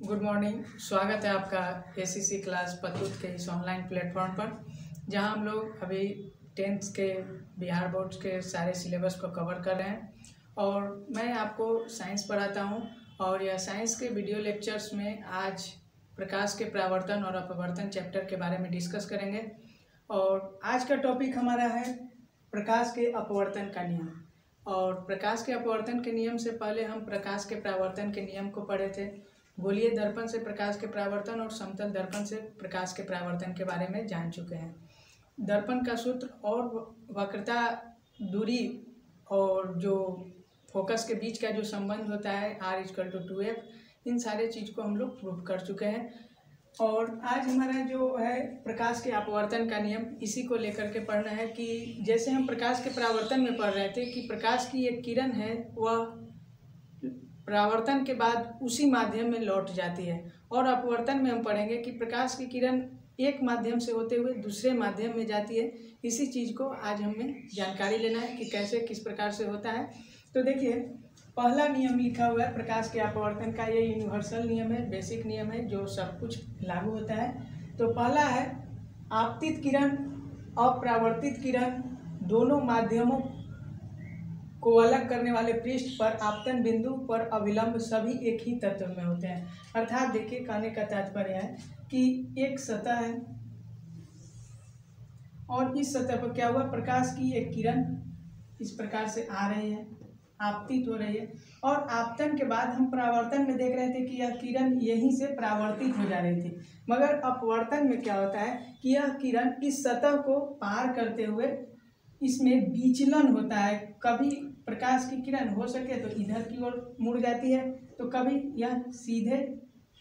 Good morning. स्वागत है आपका एसीसी क्लास पतूत के इस ऑनलाइन प्लेटफॉर्म पर, जहां हम लोग अभी 10th के बिहार बोर्ड के सारे सिलेबस को कवर कर रहे हैं और मैं आपको साइंस पढ़ाता हूं। और यह साइंस के वीडियो लेक्चर्स में आज प्रकाश के परावर्तन और अपवर्तन चैप्टर के बारे में डिस्कस करेंगे। और आज का टॉपिक हमारा है प्रकाश के अपवर्तन का नियम। और प्रकाश के अपवर्तन के नियम से पहले हम प्रकाश के परावर्तन के नियम को पढ़े थे। गोलीय दर्पण से प्रकाश के परावर्तन और समतल दर्पण से प्रकाश के परावर्तन के बारे में जान चुके हैं। दर्पण का सूत्र और वक्रता, दूरी और जो फोकस के बीच का जो संबंध होता है R=2f, इन सारे चीज़ को हम लोग प्रूव कर चुके हैं। और आज हमारा जो है प्रकाश के अपवर्तन का नियम, इसी को लेकर के पढ़ना है कि जैसे हम प्रकाश के परावर्तन में पढ़ रहे थे कि प्रकाश की एक किरण है, वह परावर्तन के बाद उसी माध्यम में लौट जाती है। और अपवर्तन में हम पढ़ेंगे कि प्रकाश की किरण एक माध्यम से होते हुए दूसरे माध्यम में जाती है। इसी चीज़ को आज हमें जानकारी लेना है कि कैसे किस प्रकार से होता है। तो देखिए, पहला नियम लिखा हुआ है प्रकाश के अपवर्तन का। ये यूनिवर्सल नियम है, बेसिक नियम है जो सब कुछ लागू होता है। तो पहला है, आपतित किरण अपरावर्तित किरण दोनों माध्यमों को अलग करने वाले पृष्ठ पर आपतन बिंदु पर अभिलंब सभी एक ही तत्व में होते हैं। अर्थात देखिए, कहने का तात्पर्य है कि एक सतह है और इस सतह पर क्या हुआ, प्रकाश की एक किरण इस प्रकार से आ रही है, आपतित हो रही है। और आपतन के बाद हम परावर्तन में देख रहे थे कि यह किरण यहीं से परावर्तित हो जा रही थी। मगर अपवर्तन में क्या होता है कि यह किरण इस सतह को पार करते हुए इसमें विचलन होता है। कभी प्रकाश की किरण हो सके तो इधर की ओर मुड़ जाती है, तो कभी यह सीधे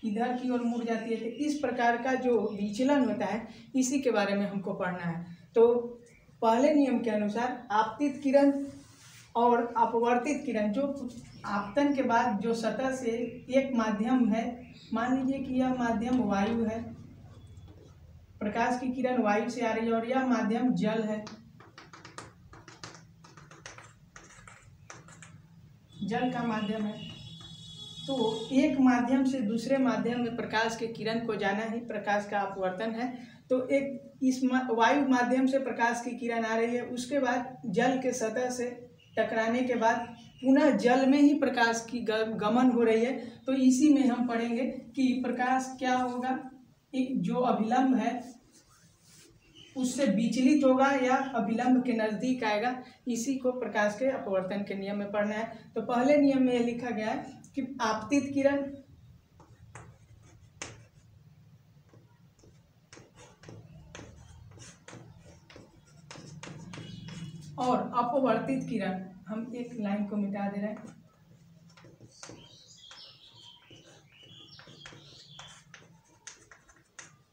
इधर की ओर मुड़ जाती है। तो इस प्रकार का जो विचलन होता है, इसी के बारे में हमको पढ़ना है। तो पहले नियम के अनुसार आपतित किरण और अपवर्तित किरण, जो आपतन के बाद जो सतह से एक माध्यम है, मान लीजिए कि यह माध्यम वायु है, प्रकाश की किरण वायु से आ रही है और यह माध्यम जल है, जल का माध्यम है। तो एक माध्यम से दूसरे माध्यम में प्रकाश के किरण को जाना ही प्रकाश का अपवर्तन है। तो एक इस वायु माध्यम से प्रकाश की किरण आ रही है, उसके बाद जल के सतह से टकराने के बाद पुनः जल में ही प्रकाश की गमन हो रही है। तो इसी में हम पढ़ेंगे कि प्रकाश क्या होगा, जो अभिलंब है उससे विचलित होगा या अभिलंब के नज़दीक आएगा। इसी को प्रकाश के अपवर्तन के नियम में पढ़ना है। तो पहले नियम में यह लिखा गया है कि आपतित किरण और अपवर्तित किरण, हम एक लाइन को मिटा दे रहे हैं,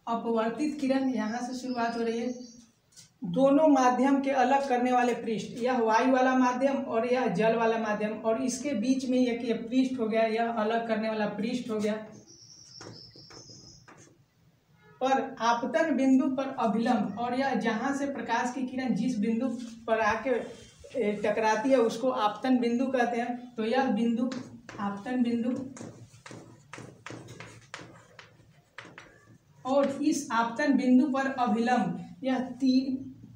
अपवर्तित किरण यहाँ से शुरुआत हो रही है। दोनों माध्यम के अलग करने वाले पृष्ठ, यह वायु वाला माध्यम और यह जल वाला माध्यम, और इसके बीच में यह पृष्ठ हो गया, यह अलग करने वाला पृष्ठ हो गया। पर आपतन बिंदु पर अभिलंब, और यह जहाँ से प्रकाश की किरण जिस बिंदु पर आके टकराती है उसको आपतन बिंदु कहते हैं। तो यह बिंदु आपतन बिंदु, और इस आपतन बिंदु पर अभिलंब, यह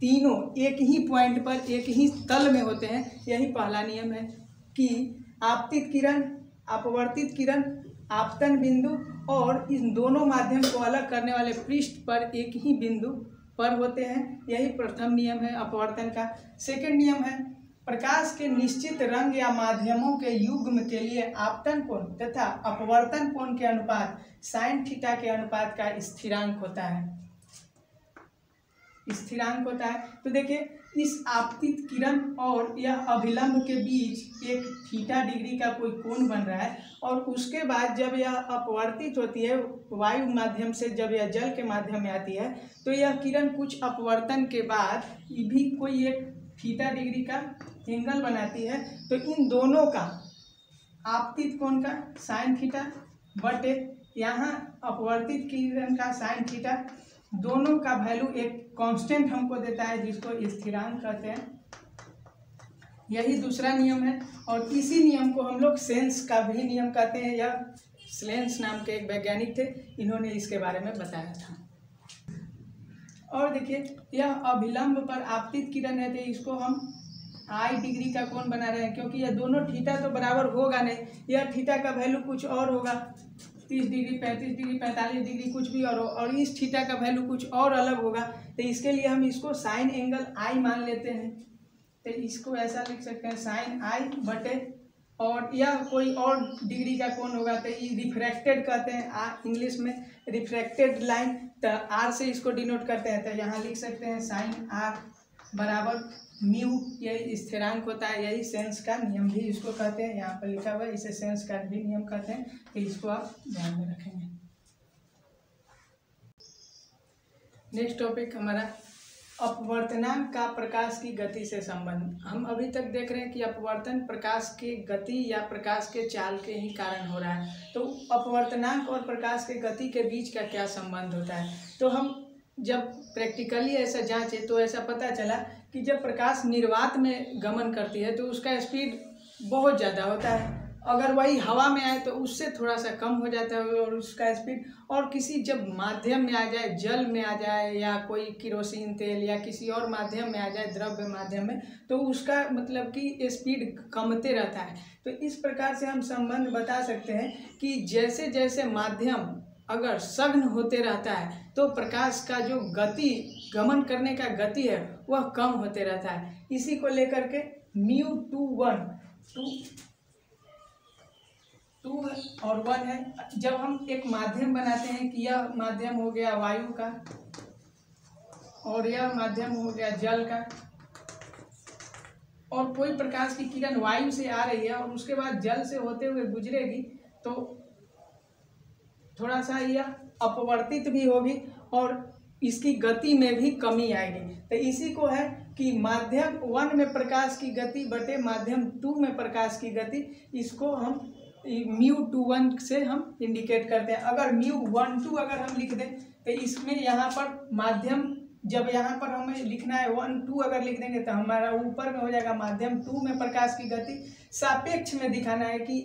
तीनों एक ही पॉइंट पर एक ही तल में होते हैं। यही पहला नियम है कि आपतित किरण, अपवर्तित किरण, आपतन बिंदु और इन दोनों माध्यम को अलग करने वाले पृष्ठ पर एक ही बिंदु पर होते हैं। यही प्रथम नियम है अपवर्तन का। सेकंड नियम है, प्रकाश के निश्चित रंग या माध्यमों के युग्म के लिए आपतन कोण तथा अपवर्तन कोण के अनुपात साइन थीटा के अनुपात का स्थिरांक होता है, स्थिरांक होता है। तो देखिए, इस आपतित किरण और यह अभिलंब के बीच एक थीटा डिग्री का कोई कोण बन रहा है, और उसके बाद जब यह अपवर्तित होती है वायु माध्यम से, जब यह जल के माध्यम में आती है, तो यह किरण कुछ अपवर्तन के बाद भी कोई एक थीटा डिग्री का एंगल बनाती है। तो इन दोनों का आपतित कोण का साइन थीटा बटे यहाँ अपवर्तित किरण का साइन थीटा, दोनों का वैल्यू एक कांस्टेंट हमको देता है जिसको स्थिरांक कहते हैं। यही दूसरा नियम है। और इसी नियम को हम लोग सेंस का भी नियम कहते हैं, या स्लेंस नाम के एक वैज्ञानिक थे, इन्होंने इसके बारे में बताया था। और देखिए यह अभिलंब पर आपतित किरण है, तो इसको हम आई डिग्री का कोण बना रहे हैं, क्योंकि यह दोनों थीटा तो बराबर होगा नहीं, यह थीटा का वैल्यू कुछ और होगा, 30 डिग्री 35 डिग्री 45 डिग्री कुछ भी और इस थीटा का वैल्यू कुछ और अलग होगा। तो इसके लिए हम इसको साइन एंगल आई मान लेते हैं। तो इसको ऐसा लिख सकते हैं साइन आई बटे, और यह कोई और डिग्री का कोण होगा तो ये रिफ्रैक्टेड कहते हैं इंग्लिश में, रिफ्रैक्टेड लाइन। तो आर से इसको डिनोट करते हैं, तो यहाँ लिख सकते हैं साइन आर बराबर म्यू, यही स्थिरांक होता है, यही सेंस का नियम भी इसको कहते हैं, यहाँ पर लिखा हुआ है, इसे सेंस का भी नियम कहते हैं। तो इसको आप ध्यान में रखेंगे। नेक्स्ट टॉपिक हमारा अपवर्तनांक का प्रकाश की गति से संबंध। हम अभी तक देख रहे हैं कि अपवर्तन प्रकाश के गति या प्रकाश के चाल के ही कारण हो रहा है। तो अपवर्तनांक और प्रकाश के गति के बीच का क्या संबंध होता है, तो हम जब प्रैक्टिकली ऐसा जांचे तो ऐसा पता चला कि जब प्रकाश निर्वात में गमन करती है तो उसका स्पीड बहुत ज़्यादा होता है, अगर वही हवा में आए तो उससे थोड़ा सा कम हो जाता है और उसका स्पीड, और किसी जब माध्यम में आ जाए, जल में आ जाए या कोई केरोसिन तेल या किसी और माध्यम में आ जाए, द्रव्य माध्यम में, तो उसका मतलब कि स्पीड कमते रहता है। तो इस प्रकार से हम संबंध बता सकते हैं कि जैसे जैसे माध्यम अगर सघन होते रहता है तो प्रकाश का जो गति, गमन करने का गति है वह कम होते रहता है। इसी को लेकर के म्यू 2 और 1 है। जब हम एक माध्यम बनाते हैं कि यह माध्यम हो गया वायु का और यह माध्यम हो गया जल का, और कोई प्रकाश की किरण वायु से आ रही है और उसके बाद जल से होते हुए गुजरेगी, तो थोड़ा सा यह अपवर्तित भी होगी और इसकी गति में भी कमी आएगी। तो इसी को है कि माध्यम 1 में प्रकाश की गति बटे माध्यम 2 में प्रकाश की गति, इसको हम म्यू 2 से हम इंडिकेट करते हैं। अगर म्यू 1 अगर हम लिख दें तो इसमें यहाँ पर माध्यम, जब यहाँ पर हमें लिखना है 1 अगर लिख देंगे तो हमारा ऊपर में हो जाएगा माध्यम 2 में प्रकाश की गति, सापेक्ष में दिखाना है कि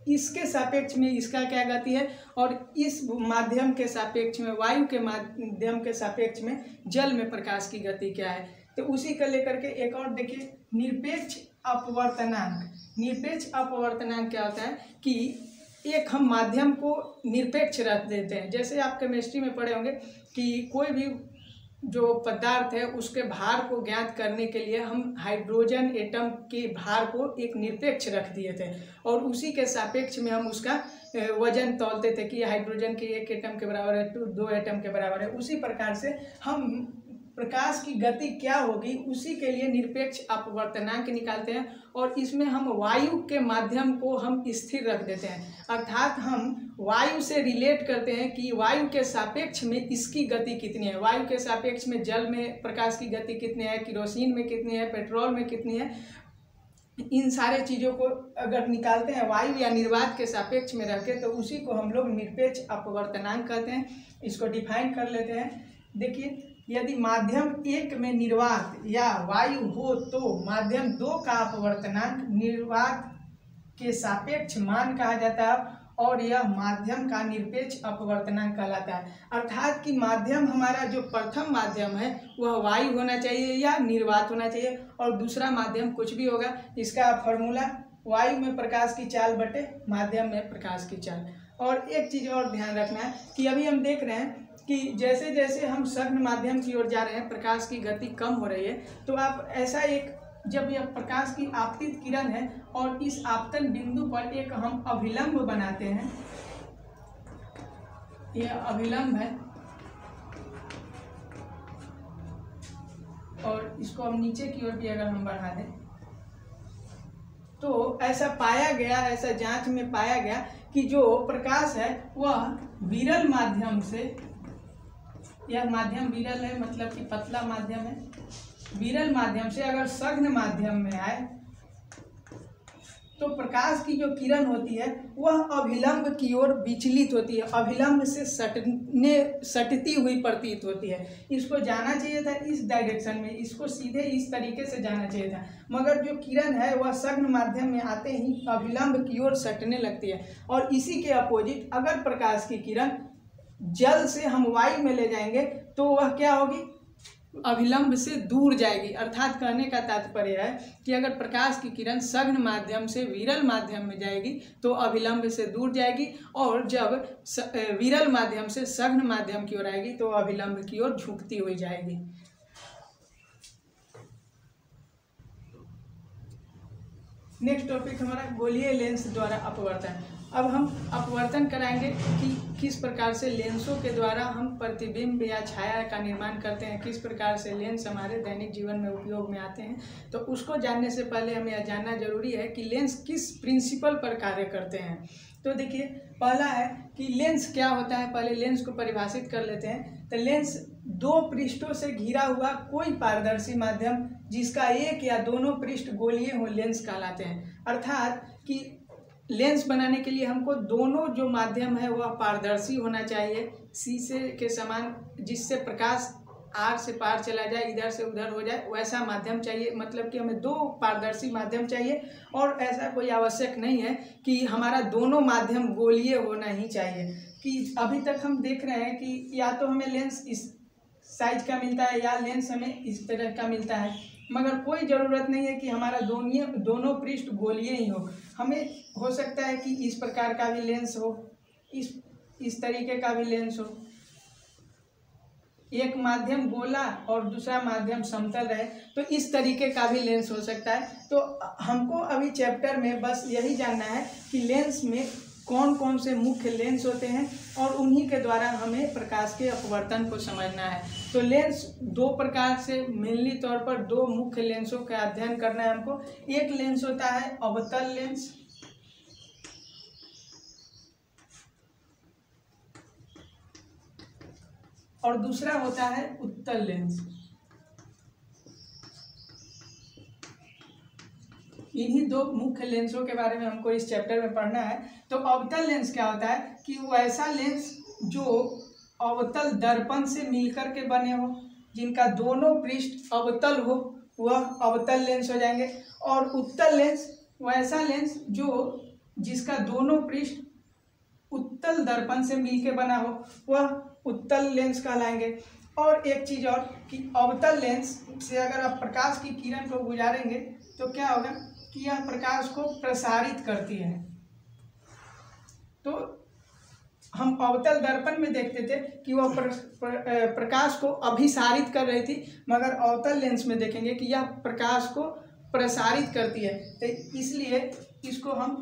इसके सापेक्ष में इसका क्या गति है और इस माध्यम के सापेक्ष में, वायु के माध्यम के सापेक्ष में जल में प्रकाश की गति क्या है। तो उसी को लेकर के एक और देखिए निरपेक्ष अपवर्तनांक। निरपेक्ष अपवर्तनांक क्या होता है कि एक हम माध्यम को निरपेक्ष रख देते हैं। जैसे आप केमिस्ट्री में पढ़े होंगे कि कोई भी जो पदार्थ है उसके भार को ज्ञात करने के लिए हम हाइड्रोजन एटम के भार को एक निरपेक्ष रख दिए थे और उसी के सापेक्ष में हम उसका वजन तौलते थे कि हाइड्रोजन के 1 एटम के बराबर है, 2 एटम के बराबर है। उसी प्रकार से हम प्रकाश की गति क्या होगी उसी के लिए निरपेक्ष अपवर्तनांक निकालते हैं और इसमें हम वायु के माध्यम को हम स्थिर रख देते हैं, अर्थात हम वायु से रिलेट करते हैं कि वायु के सापेक्ष में इसकी गति कितनी है, वायु के सापेक्ष में जल में प्रकाश की गति कितनी है, केरोसिन में कितनी है, पेट्रोल में कितनी है। इन सारे चीज़ों को अगर निकालते हैं वायु या निर्वात के सापेक्ष में रख के, तो उसी को हम लोग निरपेक्ष अपवर्तनांक कहते हैं। इसको डिफाइन कर लेते हैं। देखिए यदि माध्यम 1 में निर्वात या वायु हो तो माध्यम 2 का अपवर्तनांक निर्वात के सापेक्ष मान कहा जाता है और यह माध्यम का निरपेक्ष अपवर्तनांक कहलाता है। अर्थात कि माध्यम हमारा जो प्रथम माध्यम है वह वायु होना चाहिए या निर्वात होना चाहिए और दूसरा माध्यम कुछ भी होगा। इसका फॉर्मूला वायु में प्रकाश की चाल बटे माध्यम में प्रकाश की चाल। और एक चीज़ और ध्यान रखना है कि अभी हम देख रहे हैं कि जैसे जैसे हम सघन माध्यम की ओर जा रहे हैं प्रकाश की गति कम हो रही है। तो आप ऐसा एक, जब यह प्रकाश की आपतित किरण है और इस आपतन बिंदु पर एक हम अभिलंब बनाते हैं, यह अभिलंब है और इसको हम नीचे की ओर भी अगर हम बढ़ा दें तो ऐसा पाया गया, ऐसा जांच में पाया गया कि जो प्रकाश है वह विरल माध्यम से, यह माध्यम विरल है मतलब कि पतला माध्यम है, विरल माध्यम से अगर सघन माध्यम में आए तो प्रकाश की जो किरण होती है वह अभिलंब की ओर विचलित होती है, अभिलंब से सटती हुई प्रतीत होती है। इसको जाना चाहिए था इस डायरेक्शन में, इसको सीधे इस तरीके से जाना चाहिए था, मगर जो किरण है वह सघन माध्यम में आते ही अभिलंब की ओर सटने लगती है। और इसी के अपोजिट अगर प्रकाश की किरण जल से हम वायु में ले जाएंगे तो वह क्या होगी, अभिलंब से दूर जाएगी। अर्थात कहने का तात्पर्य है कि अगर प्रकाश की किरण सघन माध्यम से विरल माध्यम में जाएगी तो अभिलंब से दूर जाएगी, और जब विरल माध्यम से सघन माध्यम की ओर आएगी तो अभिलंब की ओर झुकती हुई जाएगी। नेक्स्ट टॉपिक हमारा गोलीय लेंस द्वारा अपवर्तन। अब हम अपवर्तन कराएंगे कि किस प्रकार से लेंसों के द्वारा हम प्रतिबिंब या छाया का निर्माण करते हैं, किस प्रकार से लेंस हमारे दैनिक जीवन में उपयोग में आते हैं। तो उसको जानने से पहले हमें यह जानना जरूरी है कि लेंस किस प्रिंसिपल पर कार्य करते हैं। तो देखिए, पहला है कि लेंस क्या होता है। पहले लेंस को परिभाषित कर लेते हैं। तो लेंस दो पृष्ठों से घिरा हुआ कोई पारदर्शी माध्यम जिसका एक या दोनों पृष्ठ गोलीय हो लेंस कहलाते हैं। अर्थात कि लेंस बनाने के लिए हमको दोनों जो माध्यम है वह पारदर्शी होना चाहिए, शीशे के समान, जिससे प्रकाश आर से पार चला जाए, इधर से उधर हो जाए, वैसा माध्यम चाहिए। मतलब कि हमें दो पारदर्शी माध्यम चाहिए, और ऐसा कोई आवश्यक नहीं है कि हमारा दोनों माध्यम गोलीय होना ही चाहिए। कि अभी तक हम देख रहे हैं कि या तो हमें लेंस इस साइज का मिलता है या लेंस हमें इस तरह का मिलता है, मगर कोई ज़रूरत नहीं है कि हमारा दोनों पृष्ठ गोलीय ही हो। हमें हो सकता है कि इस प्रकार का भी लेंस हो, इस तरीके का भी लेंस हो, एक माध्यम गोला और दूसरा माध्यम समतल रहे, तो इस तरीके का भी लेंस हो सकता है। तो हमको अभी चैप्टर में बस यही जानना है कि लेंस में कौन कौन से मुख्य लेंस होते हैं और उन्हीं के द्वारा हमें प्रकाश के अपवर्तन को समझना है। तो लेंस दो प्रकार से, मेनली तौर पर दो मुख्य लेंसों का अध्ययन करना है हमको। एक लेंस होता है अवतल लेंस, और दूसरा होता है उत्तल लेंस। इन्हीं दो मुख्य लेंसों के बारे में हमको इस चैप्टर में पढ़ना है। तो अवतल लेंस क्या होता है कि वैसा लेंस जो अवतल दर्पण से मिलकर के बने हो, जिनका दोनों पृष्ठ अवतल हो, वह अवतल लेंस हो जाएंगे। और उत्तल लेंस वैसा लेंस जो जिसका दोनों पृष्ठ उत्तल दर्पण से मिलकर बना हो, वह उत्तल लेंस कहलाएंगे। और एक चीज़ और कि अवतल लेंस से अगर आप प्रकाश की किरण को गुजारेंगे तो क्या होगा कि यह प्रकाश को प्रसारित करती है। तो हम अवतल दर्पण में देखते थे कि वह प्रकाश को अभिसारित कर रही थी, मगर अवतल लेंस में देखेंगे कि यह प्रकाश को प्रसारित करती है। तो इसलिए इसको हम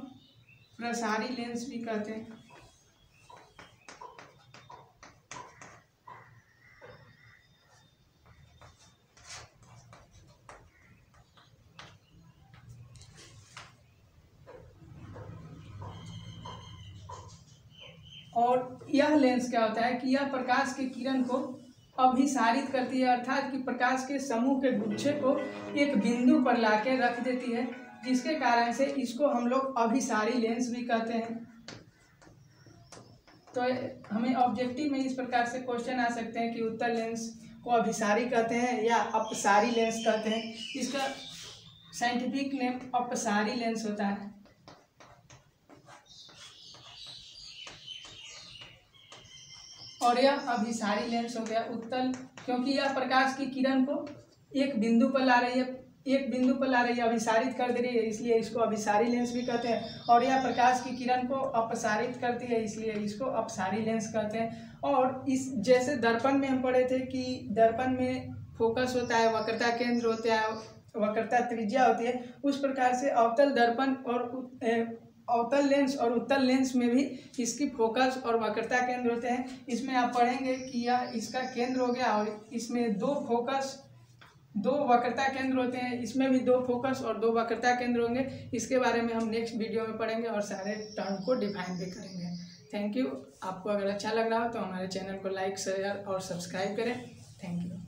प्रसारी लेंस भी कहते हैं। और यह लेंस क्या होता है कि यह प्रकाश की किरण को अभिसारित करती है, अर्थात कि प्रकाश के समूह के गुच्छे को एक बिंदु पर लाके रख देती है, जिसके कारण से इसको हम लोग अभिसारी लेंस भी कहते हैं। तो हमें ऑब्जेक्टिव में इस प्रकार से क्वेश्चन आ सकते हैं कि उत्तल लेंस को अभिसारी कहते हैं या अपसारी लेंस कहते हैं। इसका साइंटिफिक नेम अपसारी लेंस होता है। और यह अभिसारी लेंस हो गया उत्तल, क्योंकि यह प्रकाश की किरण को एक बिंदु पर ला रही है, अभिसारित कर दे रही है, इसलिए इसको अभिसारी लेंस भी कहते हैं। और यह प्रकाश की किरण को अपसारित करती है, इसलिए इसको अपसारी लेंस कहते हैं। और इस जैसे दर्पण में हम पढ़े थे कि दर्पण में फोकस होता है, वक्रता केंद्र होता है, वक्रता त्रिज्या होती है, उस प्रकार से अवतल दर्पण और अवतल लेंस और उत्तल लेंस में भी इसकी फोकस और वक्रता केंद्र होते हैं। इसमें आप पढ़ेंगे कि यह इसका केंद्र हो गया, और इसमें दो वक्रता केंद्र होते हैं। इसमें भी दो फोकस और दो वक्रता केंद्र होंगे। इसके बारे में हम नेक्स्ट वीडियो में पढ़ेंगे और सारे टर्म को डिफाइन भी करेंगे। Thank you. आपको अगर अच्छा लग रहा हो तो हमारे चैनल को लाइक, शेयर और सब्सक्राइब करें। Thank you.